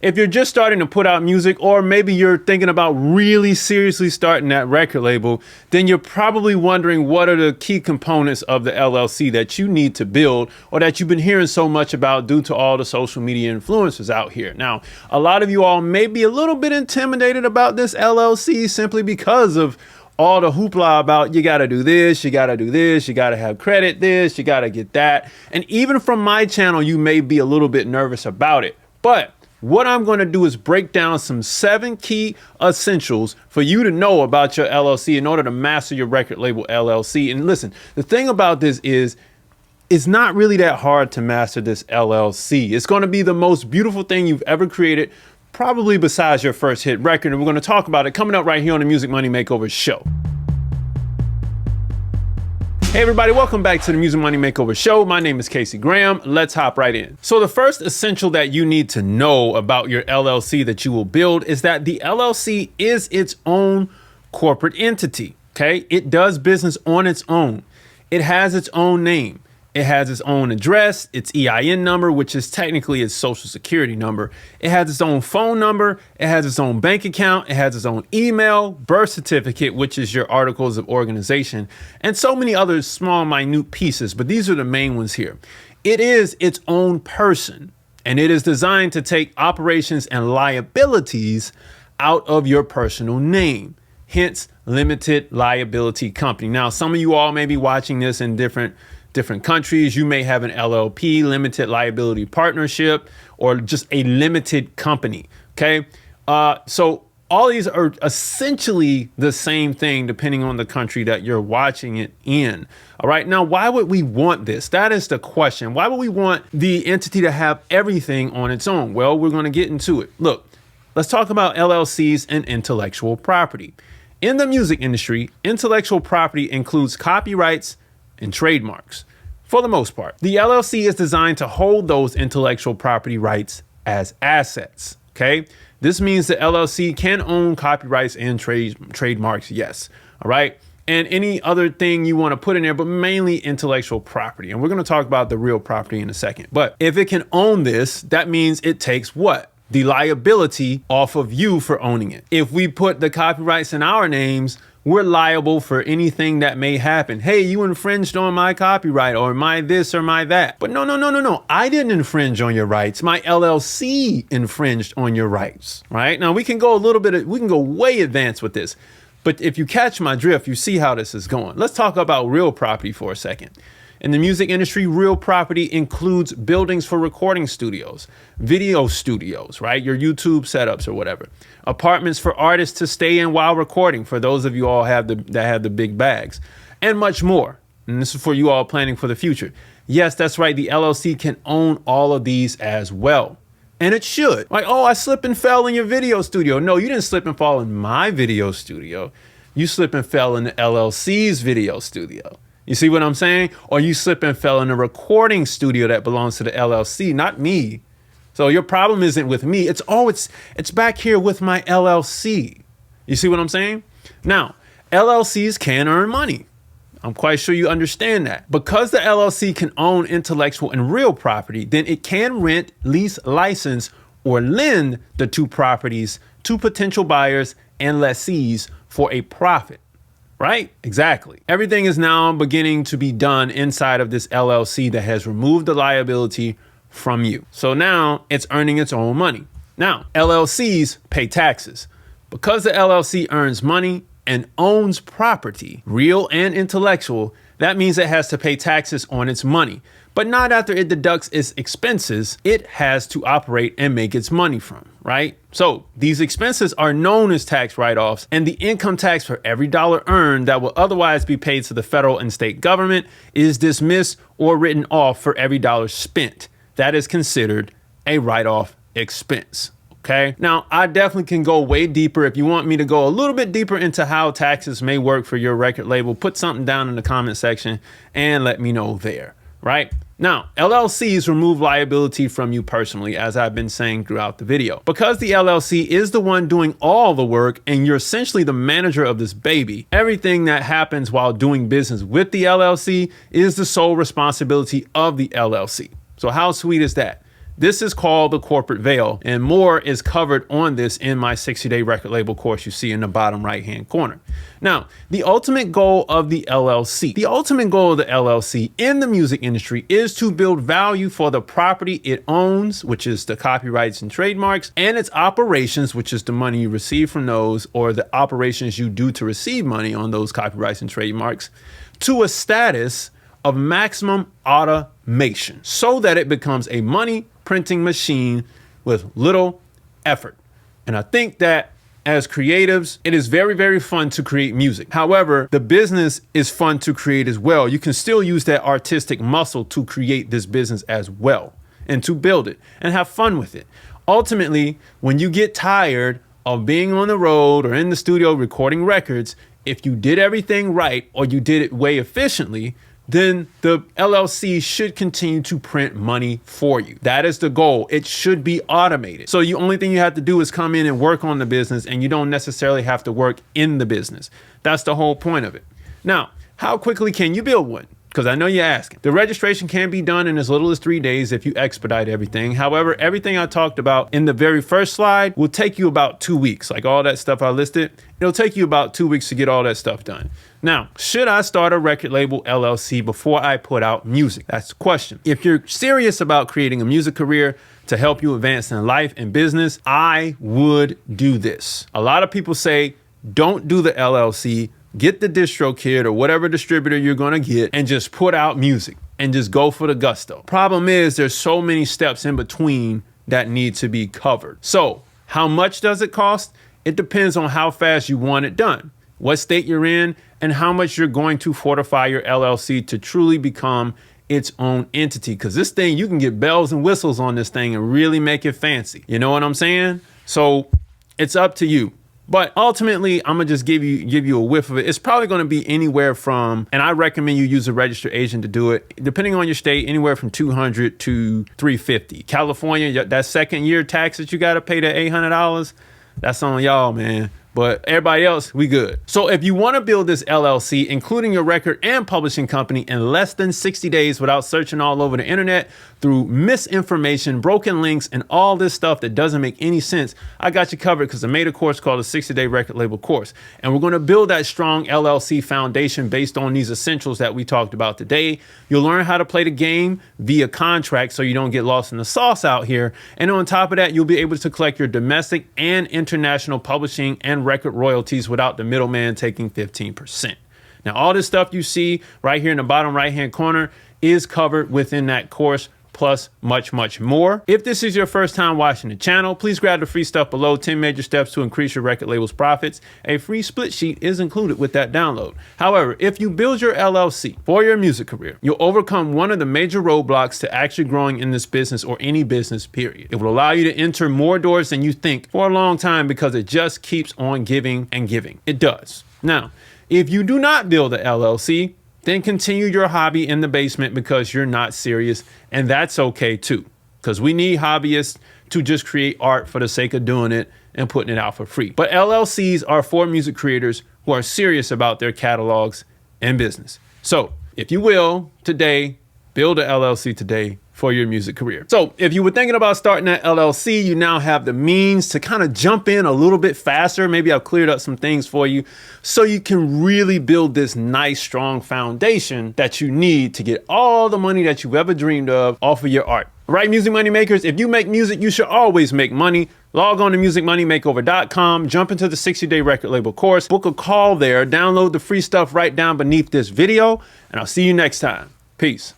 If you're just starting to put out music, or maybe you're thinking about really seriously starting that record label, then you're probably wondering what are the key components of the LLC that you need to build, or that you've been hearing so much about due to all the social media influencers out here. Now, a lot of you all may be a little bit intimidated about this LLC simply because of all the hoopla about you got to do this, you got to do this, you got to have credit this, you got to get that. And even from my channel, you may be a little bit nervous about it. But what I'm going to do is break down some 7 key essentials for you to know about your LLC in order to master your record label LLC. And listen, the thing about this is it's not really that hard to master this LLC. It's going to be the most beautiful thing you've ever created, probably besides your first hit record. And we're going to talk about it coming up right here on the Music Money Makeover show. Hey everybody, welcome back to the Music Money Makeover show. My name is Casey Graham. Let's hop right in. So the first essential that you need to know about your LLC that you will build is that the LLC is its own corporate entity, okay? It does business on its own. It has its own name. It has its own address, its EIN number, which is technically its social security number. It has its own phone number. It has its own bank account. It has its own email, birth certificate, which is your articles of organization, and so many other small, minute pieces. But these are the main ones here. It is its own person, and it is designed to take operations and liabilities out of your personal name. Hence, limited liability company. Now, some of you all may be watching this in different countries. You may have an LLP, limited liability partnership, or just a limited company. Okay. So all these are essentially the same thing depending on the country that you're watching it in. All right. Now, why would we want this? That is the question. Why would we want the entity to have everything on its own? Well, we're going to get into it. Look, let's talk about LLCs and intellectual property. In the music industry, intellectual property includes copyrights and trademarks. For the most part, the LLC is designed to hold those intellectual property rights as assets. Okay. This means the LLC can own copyrights and trademarks. Yes. All right. And any other thing you want to put in there, but mainly intellectual property. And we're going to talk about the real property in a second. But if it can own this, that means it takes what? The liability off of you for owning it. If we put the copyrights in our names, we're liable for anything that may happen. Hey, you infringed on my copyright, or my this or my that. But no. I didn't infringe on your rights. My LLC infringed on your rights, right? Now we can go we can go way advanced with this. But if you catch my drift, you see how this is going. Let's talk about real property for a second. In the music industry, real property includes buildings for recording studios, video studios, right? Your YouTube setups or whatever. Apartments for artists to stay in while recording, for those of you all that have the big bags, and much more. And this is for you all planning for the future. Yes, that's right. The LLC can own all of these as well. And it should. Like, oh, I slipped and fell in your video studio. No, you didn't slip and fall in my video studio. You slipped and fell in the LLC's video studio. You see what I'm saying? Or you slip and fell in a recording studio that belongs to the LLC, not me. So your problem isn't with me. It's back here with my LLC. You see what I'm saying? Now, LLCs can earn money. I'm quite sure you understand that. Because the LLC can own intellectual and real property, then it can rent, lease, license, or lend the two properties to potential buyers and lessees for a profit. Right? Exactly. Everything is now beginning to be done inside of this LLC that has removed the liability from you. So now it's earning its own money. Now, LLCs pay taxes. Because the LLC earns money and owns property, real and intellectual, that means it has to pay taxes on its money. But not after it deducts its expenses. It has to operate and make its money from, right? So these expenses are known as tax write-offs, and the income tax for every dollar earned that will otherwise be paid to the federal and state government is dismissed or written off for every dollar spent. That is considered a write-off expense. Okay. Now, I definitely can go way deeper. If you want me to go a little bit deeper into how taxes may work for your record label, put something down in the comment section and let me know there. Right now, LLCs remove liability from you personally, as I've been saying throughout the video. Because the LLC is the one doing all the work and you're essentially the manager of this baby, everything that happens while doing business with the LLC is the sole responsibility of the LLC. So how sweet is that? This is called the corporate veil, and more is covered on this in my 60-day record label course you see in the bottom right-hand corner. Now, the ultimate goal of the LLC. The ultimate goal of the LLC in the music industry is to build value for the property it owns, which is the copyrights and trademarks, and its operations, which is the money you receive from those, or the operations you do to receive money on those copyrights and trademarks, to a status of maximum automation so that it becomes a money printing machine with little effort. And I think that as creatives, it is very, very fun to create music. However, the business is fun to create as well. You can still use that artistic muscle to create this business as well and to build it and have fun with it. Ultimately, when you get tired of being on the road or in the studio recording records, if you did everything right or you did it way efficiently, then the LLC should continue to print money for you. That is the goal. It should be automated. So the only thing you have to do is come in and work on the business, and you don't necessarily have to work in the business. That's the whole point of it. Now, how quickly can you build one? Because I know you're asking. The registration can be done in as little as 3 days if you expedite everything. However, everything I talked about in the very first slide will take you about 2 weeks. Like all that stuff I listed, it'll take you about 2 weeks to get all that stuff done. Now, should I start a record label LLC before I put out music? That's the question. If you're serious about creating a music career to help you advance in life and business, I would do this. A lot of people say, don't do the LLC. Get the distro kit or whatever distributor you're going to get and just put out music and just go for the gusto. Problem is, there's so many steps in between that need to be covered. So how much does it cost? It depends on how fast you want it done, what state you're in, and how much you're going to fortify your LLC to truly become its own entity. Because this thing, you can get bells and whistles on this thing and really make it fancy. You know what I'm saying? So it's up to you. But ultimately, I'm gonna just give you a whiff of it. It's probably gonna be anywhere from, and I recommend you use a registered agent to do it, depending on your state, anywhere from $200 to $350. California, that second year tax that you gotta pay, that $800, that's on y'all, man. But everybody else, we good. So if you want to build this LLC, including your record and publishing company, in less than 60 days without searching all over the internet through misinformation, broken links, and all this stuff that doesn't make any sense, I got you covered, because I made a course called the 60-Day Record Label Course. And we're going to build that strong LLC foundation based on these essentials that we talked about today. You'll learn how to play the game via contract so you don't get lost in the sauce out here. And on top of that, you'll be able to collect your domestic and international publishing and record royalties without the middleman taking 15%. Now, all this stuff you see right here in the bottom right-hand corner is covered within that course, plus much, much more. If this is your first time watching the channel, please grab the free stuff below, 10 major steps to increase your record label's profits. A free split sheet is included with that download. However, if you build your LLC for your music career, you'll overcome one of the major roadblocks to actually growing in this business, or any business, period. It will allow you to enter more doors than you think for a long time, because it just keeps on giving and giving. It does. Now, if you do not build a LLC, then continue your hobby in the basement because you're not serious, and that's okay too, because we need hobbyists to just create art for the sake of doing it and putting it out for free. But LLCs are for music creators who are serious about their catalogs and business. So if you will, today, build an LLC today for your music career. So if you were thinking about starting that LLC, you now have the means to kind of jump in a little bit faster. Maybe I've cleared up some things for you so you can really build this nice, strong foundation that you need to get all the money that you've ever dreamed of off of your art. All right, music money makers, if you make music, you should always make money. Log on to musicmoneymakeover.com, jump into the 60-Day Record Label Course, book a call there, download the free stuff right down beneath this video, and I'll see you next time. Peace.